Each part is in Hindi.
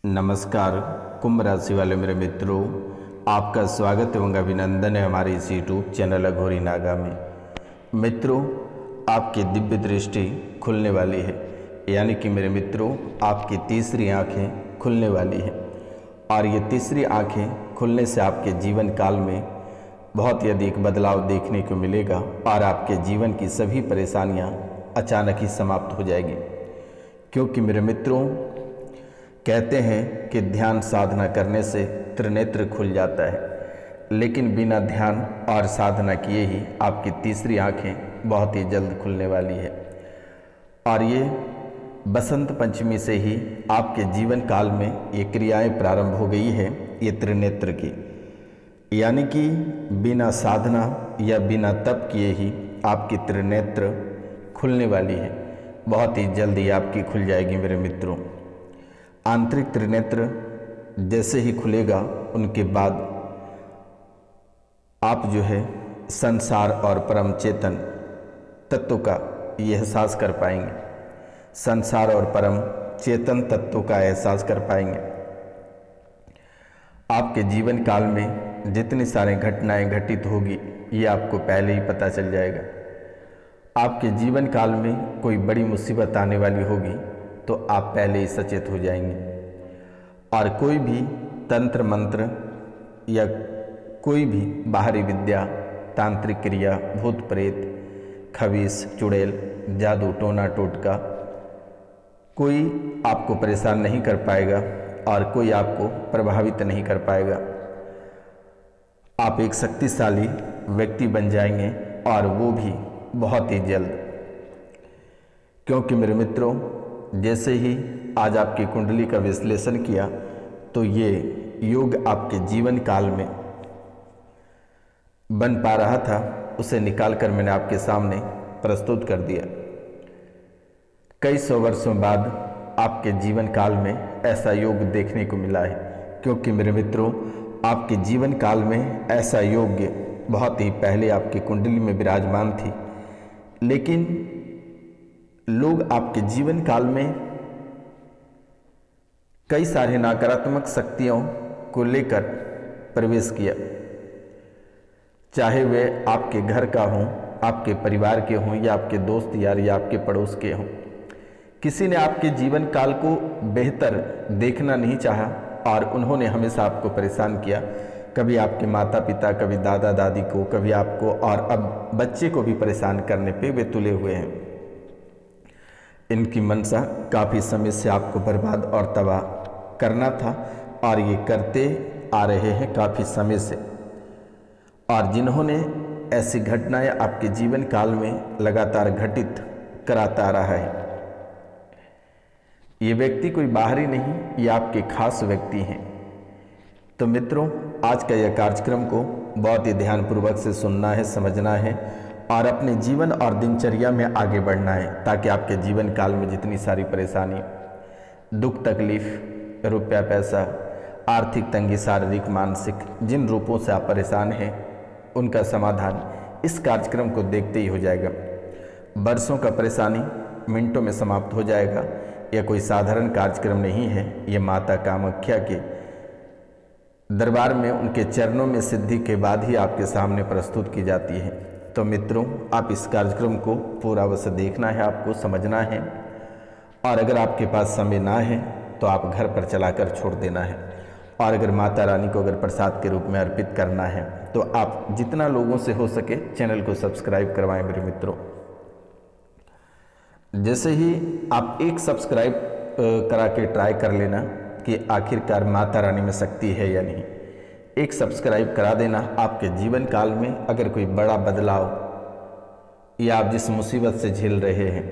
नमस्कार कुंभ राशि वाले मेरे मित्रों, आपका स्वागत एवं अभिनंदन है हमारे इस यूट्यूब चैनल अघोरी नागा में। मित्रों, आपकी दिव्य दृष्टि खुलने वाली है, यानी कि मेरे मित्रों आपकी तीसरी आंखें खुलने वाली है और ये तीसरी आंखें खुलने से आपके जीवन काल में बहुत ही अधिक बदलाव देखने को मिलेगा और आपके जीवन की सभी परेशानियां अचानक ही समाप्त हो जाएगी। क्योंकि मेरे मित्रों कहते हैं कि ध्यान साधना करने से त्रिनेत्र खुल जाता है, लेकिन बिना ध्यान और साधना किए ही आपकी तीसरी आंखें बहुत ही जल्द खुलने वाली है। और ये बसंत पंचमी से ही आपके जीवन काल में ये क्रियाएं प्रारंभ हो गई है, ये त्रिनेत्र की, यानी कि बिना साधना या बिना तप किए ही आपकी त्रिनेत्र खुलने वाली है। बहुत ही जल्द ही आपकी खुल जाएगी मेरे मित्रों। आंतरिक त्रिनेत्र जैसे ही खुलेगा उनके बाद आप जो है संसार और परम चेतन तत्व का ये एहसास कर पाएंगे, संसार और परम चेतन तत्व का एहसास कर पाएंगे। आपके जीवन काल में जितनी सारी घटनाएं घटित होगी ये आपको पहले ही पता चल जाएगा। आपके जीवन काल में कोई बड़ी मुसीबत आने वाली होगी तो आप पहले ही सचेत हो जाएंगे और कोई भी तंत्र मंत्र या कोई भी बाहरी विद्या, तांत्रिक क्रिया, भूत प्रेत, खबीस, चुड़ैल, जादू, टोना टोटका कोई आपको परेशान नहीं कर पाएगा और कोई आपको प्रभावित नहीं कर पाएगा। आप एक शक्तिशाली व्यक्ति बन जाएंगे और वो भी बहुत ही जल्द। क्योंकि मेरे मित्रों जैसे ही आज आपकी कुंडली का विश्लेषण किया तो ये योग आपके जीवन काल में बन पा रहा था, उसे निकालकर मैंने आपके सामने प्रस्तुत कर दिया। कई सौ वर्षों बाद आपके जीवन काल में ऐसा योग देखने को मिला है। क्योंकि मेरे मित्रों आपके जीवन काल में ऐसा योग बहुत ही पहले आपकी कुंडली में विराजमान थी, लेकिन लोग आपके जीवन काल में कई सारे नकारात्मक शक्तियों को लेकर प्रवेश किया, चाहे वे आपके घर का हों, आपके परिवार के हों या आपके दोस्त यार या आपके पड़ोस के हों। किसी ने आपके जीवन काल को बेहतर देखना नहीं चाहा और उन्होंने हमेशा आपको परेशान किया। कभी आपके माता पिता, कभी दादा दादी को, कभी आपको, और अब बच्चे को भी परेशान करने पे वे तुले हुए हैं। इनकी मंशा काफ़ी समय से आपको बर्बाद और तबाह करना था और ये करते आ रहे हैं काफ़ी समय से। और जिन्होंने ऐसी घटनाएं आपके जीवन काल में लगातार घटित कराता रहा है, ये व्यक्ति कोई बाहरी नहीं, ये आपके खास व्यक्ति हैं। तो मित्रों आज का यह कार्यक्रम को बहुत ही ध्यानपूर्वक से सुनना है, समझना है और अपने जीवन और दिनचर्या में आगे बढ़ना है, ताकि आपके जीवन काल में जितनी सारी परेशानी, दुख, तकलीफ, रुपया पैसा, आर्थिक तंगी, शारीरिक मानसिक जिन रूपों से आप परेशान हैं उनका समाधान इस कार्यक्रम को देखते ही हो जाएगा। बरसों का परेशानी मिनटों में समाप्त हो जाएगा। यह कोई साधारण कार्यक्रम नहीं है, यह माता कामाख्या के दरबार में उनके चरणों में सिद्धि के बाद ही आपके सामने प्रस्तुत की जाती है। तो मित्रों आप इस कार्यक्रम को पूरा अवश्य देखना है, आपको समझना है और अगर आपके पास समय ना है तो आप घर पर चलाकर छोड़ देना है। और अगर माता रानी को अगर प्रसाद के रूप में अर्पित करना है तो आप जितना लोगों से हो सके चैनल को सब्सक्राइब करवाएं मेरे मित्रों। जैसे ही आप एक सब्सक्राइब करा के ट्राई कर लेना कि आखिरकार माता रानी में शक्ति है या नहीं, एक सब्सक्राइब करा देना। आपके जीवन काल में अगर कोई बड़ा बदलाव या आप जिस मुसीबत से झेल रहे हैं,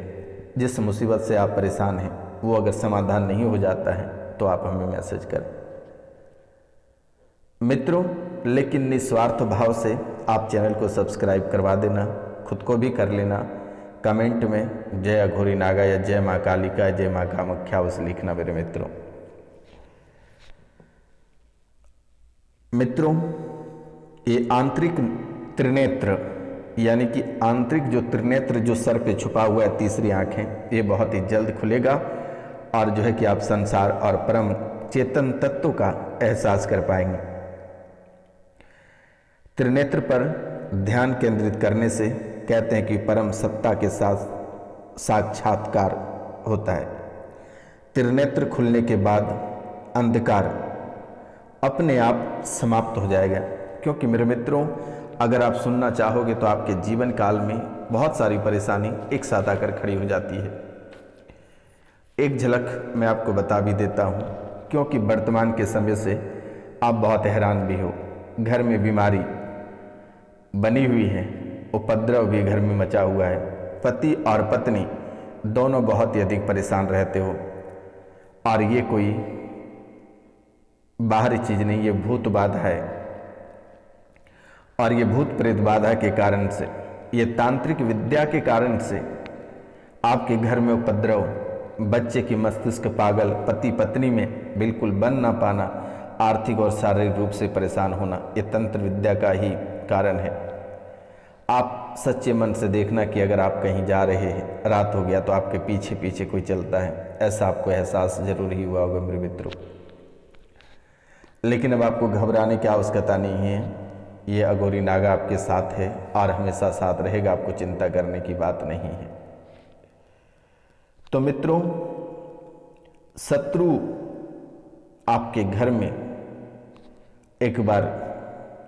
जिस मुसीबत से आप परेशान हैं, वो अगर समाधान नहीं हो जाता है तो आप हमें मैसेज करें मित्रों। लेकिन निस्वार्थ भाव से आप चैनल को सब्सक्राइब करवा देना, खुद को भी कर लेना। कमेंट में जय अघोरी नागा या जय माँ कालिका, जय माँ कामाख्या उस लिखना मेरे मित्रों। मित्रों ये आंतरिक त्रिनेत्र, यानी कि आंतरिक जो त्रिनेत्र जो सर पे छुपा हुआ है तीसरी आंखें, ये बहुत ही जल्द खुलेगा और जो है कि आप संसार और परम चेतन तत्व का एहसास कर पाएंगे। त्रिनेत्र पर ध्यान केंद्रित करने से कहते हैं कि परम सत्ता के साथ साक्षात्कार होता है। त्रिनेत्र खुलने के बाद अंधकार अपने आप समाप्त हो जाएगा। क्योंकि मेरे मित्रों, अगर आप सुनना चाहोगे तो आपके जीवन काल में बहुत सारी परेशानी एक साथ आकर खड़ी हो जाती है। एक झलक मैं आपको बता भी देता हूँ, क्योंकि वर्तमान के समय से आप बहुत हैरान भी हो। घर में बीमारी बनी हुई है, उपद्रव भी घर में मचा हुआ है, पति और पत्नी दोनों बहुत ही अधिक परेशान रहते हो। और ये कोई बाहरी चीज नहीं, ये भूत बाधा है। और ये भूत प्रेत बाधा के कारण से, ये तांत्रिक विद्या के कारण से आपके घर में उपद्रव, बच्चे की मस्तिष्क पागल, पति पत्नी में बिल्कुल बन ना पाना, आर्थिक और शारीरिक रूप से परेशान होना, ये तंत्र विद्या का ही कारण है। आप सच्चे मन से देखना कि अगर आप कहीं जा रहे हैं, रात हो गया तो आपके पीछे पीछे कोई चलता है, ऐसा आपको एहसास जरूर ही हुआ होगा मेरे मित्रों। लेकिन अब आपको घबराने की आवश्यकता नहीं है। ये अघोरी नागा आपके साथ है और हमेशा साथ रहेगा, आपको चिंता करने की बात नहीं है। तो मित्रों, शत्रु आपके घर में एक बार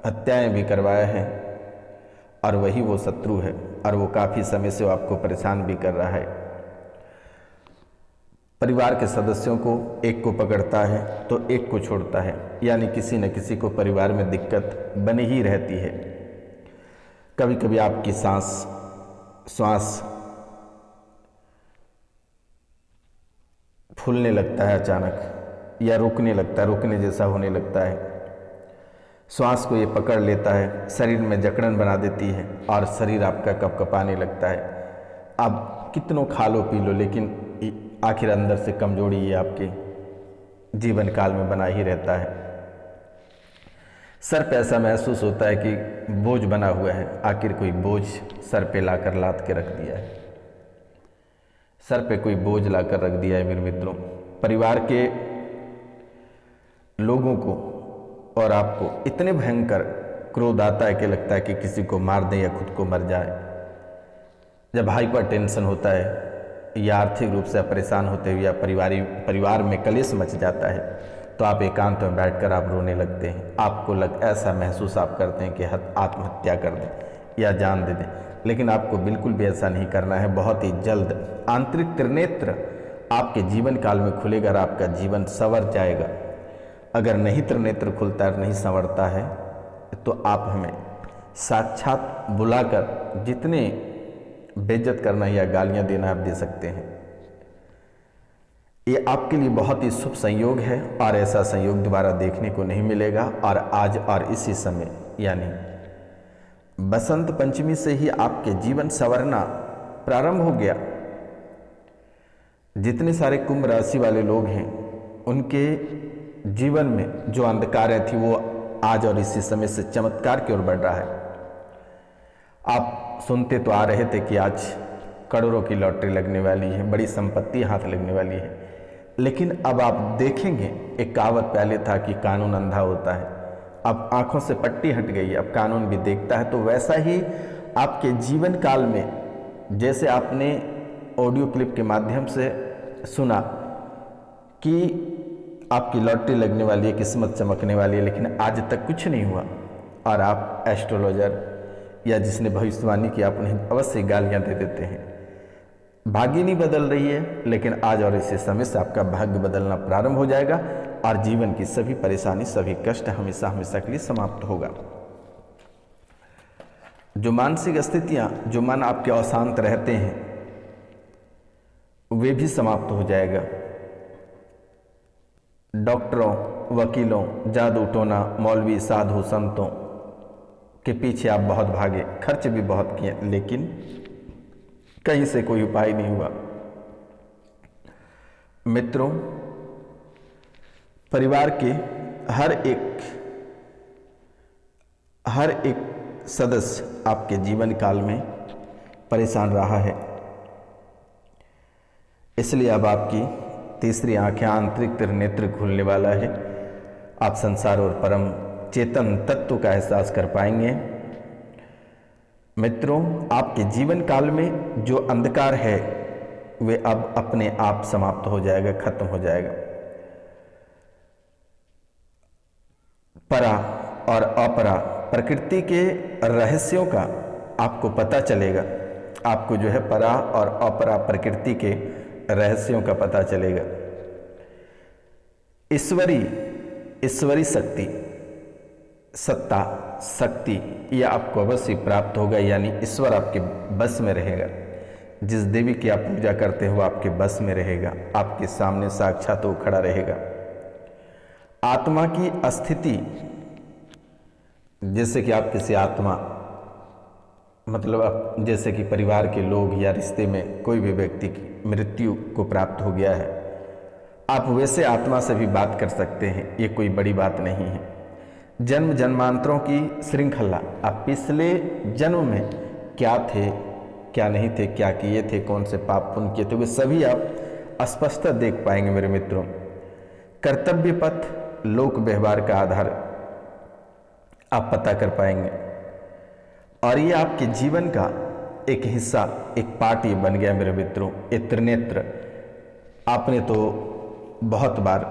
हत्याएं भी करवाया है और वही वो शत्रु है, और वो काफी समय से वो आपको परेशान भी कर रहा है। परिवार के सदस्यों को एक को पकड़ता है तो एक को छोड़ता है, यानी किसी न किसी को परिवार में दिक्कत बनी ही रहती है। कभी कभी आपकी श्वास फूलने लगता है अचानक, या रुकने लगता है, रुकने जैसा होने लगता है। श्वास को ये पकड़ लेता है, शरीर में जकड़न बना देती है और शरीर आपका कपकपाने लगता है। आप कितनों खा लो पी लो, लेकिन आखिर अंदर से कमजोरी ये आपके जीवन काल में बना ही रहता है। सर पे ऐसा महसूस होता है कि बोझ बना हुआ है, आखिर कोई बोझ सर पे लाकर लाद के रख दिया है, सर पे कोई बोझ लाकर रख दिया है मेरे मित्रों। परिवार के लोगों को और आपको इतने भयंकर क्रोध आता है कि लगता है कि किसी को मार दें या खुद को मर जाए। जब हाइपर टेंशन होता है या आर्थिक रूप से परेशान होते हुए या परिवार में कलेश मच जाता है, तो आप एकांत में बैठकर आप रोने लगते हैं। आपको ऐसा महसूस आप करते हैं कि आत्महत्या कर दें या जान दे दें, लेकिन आपको बिल्कुल भी ऐसा नहीं करना है। बहुत ही जल्द आंतरिक त्रिनेत्र आपके जीवन काल में खुलेगा और आपका जीवन संवर जाएगा। अगर नहीं त्रिनेत्र खुलता है, नहीं संवरता है, तो आप हमें साक्षात बुलाकर जितने बेइज्जत करना या गालियां देना आप दे सकते हैं। ये आपके लिए बहुत ही शुभ संयोग है और ऐसा संयोग दोबारा देखने को नहीं मिलेगा। और आज और इसी समय यानी बसंत पंचमी से ही आपके जीवन संवरना प्रारंभ हो गया। जितने सारे कुंभ राशि वाले लोग हैं, उनके जीवन में जो अंधकार थी वो आज और इसी समय से चमत्कार की ओर बढ़ रहा है। आप सुनते तो आ रहे थे कि आज करोड़ों की लॉटरी लगने वाली है, बड़ी संपत्ति हाथ लगने वाली है, लेकिन अब आप देखेंगे, एक कहावत पहले था कि कानून अंधा होता है, अब आंखों से पट्टी हट गई, अब कानून भी देखता है। तो वैसा ही आपके जीवन काल में, जैसे आपने ऑडियो क्लिप के माध्यम से सुना कि आपकी लॉटरी लगने वाली है, किस्मत चमकने वाली है, लेकिन आज तक कुछ नहीं हुआ, और आप एस्ट्रोलॉजर या जिसने भविष्यवाणी की आप उन्हें अवश्य गालियां दे देते हैं। भाग्य नहीं बदल रही है, लेकिन आज और इसी समय से आपका भाग्य बदलना प्रारंभ हो जाएगा और जीवन की सभी परेशानी, सभी कष्ट हमेशा हमेशा के लिए समाप्त होगा। जो मानसिक स्थितियां, जो मन आपके अशांत रहते हैं, वे भी समाप्त हो जाएगा। डॉक्टरों, वकीलों, जादू टोना, मौलवी, साधु संतों के पीछे आप बहुत भागे, खर्च भी बहुत किए, लेकिन कहीं से कोई उपाय नहीं हुआ। मित्रों, परिवार के हर एक सदस्य आपके जीवन काल में परेशान रहा है, इसलिए अब आपकी तीसरी आंखें आंतरिक त्रिनेत्र खुलने वाला है। आप संसार और परम चेतन तत्व का एहसास कर पाएंगे। मित्रों, आपके जीवन काल में जो अंधकार है वे अब अपने आप समाप्त हो जाएगा, खत्म हो जाएगा। परा और अपरा प्रकृति के रहस्यों का आपको पता चलेगा। आपको जो है परा और अपरा प्रकृति के रहस्यों का पता चलेगा। ईश्वरी शक्ति, सत्ता, शक्ति यह आपको अवश्य प्राप्त होगा, यानी ईश्वर आपके बस में रहेगा। जिस देवी की आप पूजा करते हो आपके बस में रहेगा, आपके सामने साक्षात वो खड़ा रहेगा। आत्मा की स्थिति, जैसे कि आप किसी आत्मा, मतलब आप जैसे कि परिवार के लोग या रिश्ते में कोई भी व्यक्ति की मृत्यु को प्राप्त हो गया है, आप वैसे आत्मा से भी बात कर सकते हैं। ये कोई बड़ी बात नहीं है। जन्म जन्मांतरों की श्रृंखला, आप पिछले जन्म में क्या थे, क्या नहीं थे, क्या किए थे, कौन से पाप पुण्य किए थे, वे सभी आप स्पष्ट देख पाएंगे मेरे मित्रों। कर्तव्य पथ, लोक व्यवहार का आधार आप पता कर पाएंगे, और ये आपके जीवन का एक हिस्सा, एक पार्ट ये बन गया मेरे मित्रों। ये त्रिनेत्र आपने तो बहुत बार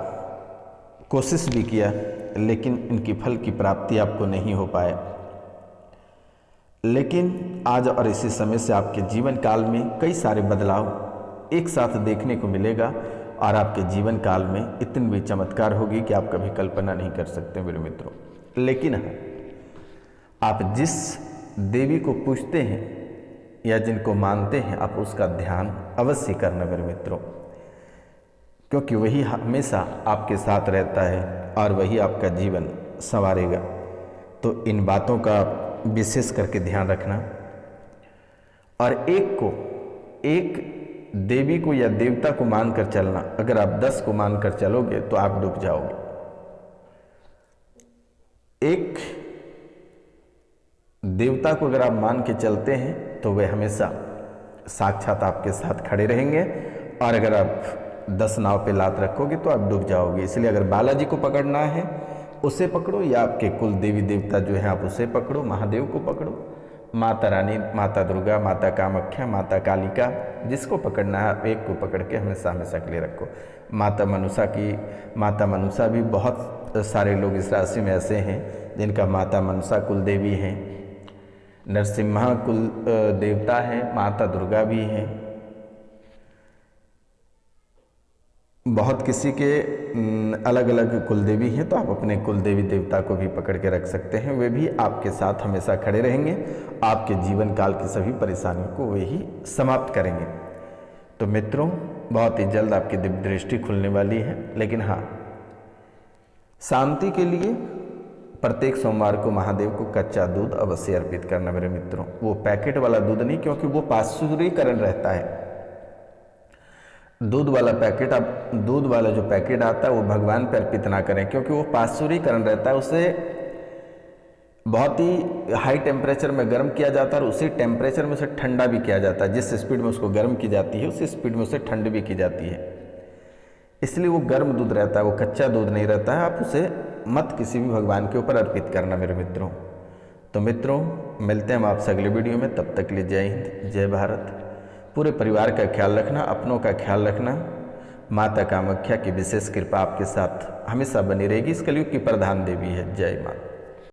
कोशिश भी किया, लेकिन इनकी फल की प्राप्ति आपको नहीं हो पाया। लेकिन आज और इसी समय से आपके जीवन काल में कई सारे बदलाव एक साथ देखने को मिलेगा, और आपके जीवन काल में इतनी भी चमत्कार होगी कि आप कभी कल्पना नहीं कर सकते मेरे मित्रों। लेकिन हाँ, आप जिस देवी को पूजते हैं या जिनको मानते हैं, आप उसका ध्यान अवश्य करना मेरे मित्रों, क्योंकि वही हमेशा आपके साथ रहता है और वही आपका जीवन संवारेगा। तो इन बातों का विशेष करके ध्यान रखना, और एक देवी को या देवता को मानकर चलना। अगर आप 10 को मानकर चलोगे तो आप डूब जाओगे। एक देवता को अगर आप मान के चलते हैं तो वे हमेशा साक्षात आपके साथ खड़े रहेंगे, और अगर आप 10 नाव पे लात रखोगे तो आप डूब जाओगे। इसलिए अगर बालाजी को पकड़ना है उसे पकड़ो, या आपके कुल देवी देवता जो है आप उसे पकड़ो, महादेव को पकड़ो, माता रानी, माता दुर्गा, माता कामाख्या, माता कालिका, जिसको पकड़ना है आप एक को पकड़ के हमेशा हमेशा के लिए रखो। माता मनसा भी बहुत सारे लोग इस राशि में ऐसे हैं जिनका माता मनसा कुल देवी हैं, नरसिम्हा कुल देवता है, माता दुर्गा भी है। बहुत किसी के अलग अलग कुल देवी हैं, तो आप अपने कुल देवी देवता को भी पकड़ के रख सकते हैं। वे भी आपके साथ हमेशा खड़े रहेंगे, आपके जीवन काल की सभी परेशानियों को वे ही समाप्त करेंगे। तो मित्रों, बहुत ही जल्द आपकी दिव्य दृष्टि खुलने वाली है। लेकिन हाँ, शांति के लिए प्रत्येक सोमवार को महादेव को कच्चा दूध अवश्य अर्पित करना मेरे मित्रों। वो पैकेट वाला दूध नहीं, क्योंकि वो पाश्चुरीकरण रहता है। दूध वाला पैकेट, आप दूध वाला जो पैकेट आता है वो भगवान पर अर्पित ना करें, क्योंकि वो पाश्चुरीकरण रहता है। उसे बहुत ही हाई टेम्परेचर में गर्म किया जाता है, और उसी टेम्परेचर में उसे ठंडा भी किया जाता है। जिस स्पीड में उसको गर्म की जाती है उसी स्पीड में उसे ठंड भी की जाती है। इसलिए वो गर्म दूध रहता है, वो कच्चा दूध नहीं रहता है। आप उसे मत किसी भी भगवान के ऊपर अर्पित करना मेरे मित्रों। तो मित्रों, मिलते हैं हम आपसे अगले वीडियो में। तब तक के लिए जय हिंद, जय भारत। पूरे परिवार का ख्याल रखना, अपनों का ख्याल रखना। माता कामाख्या की विशेष कृपा आपके साथ हमेशा बनी रहेगी। इस कलयुग की प्रधान देवी है। जय माता।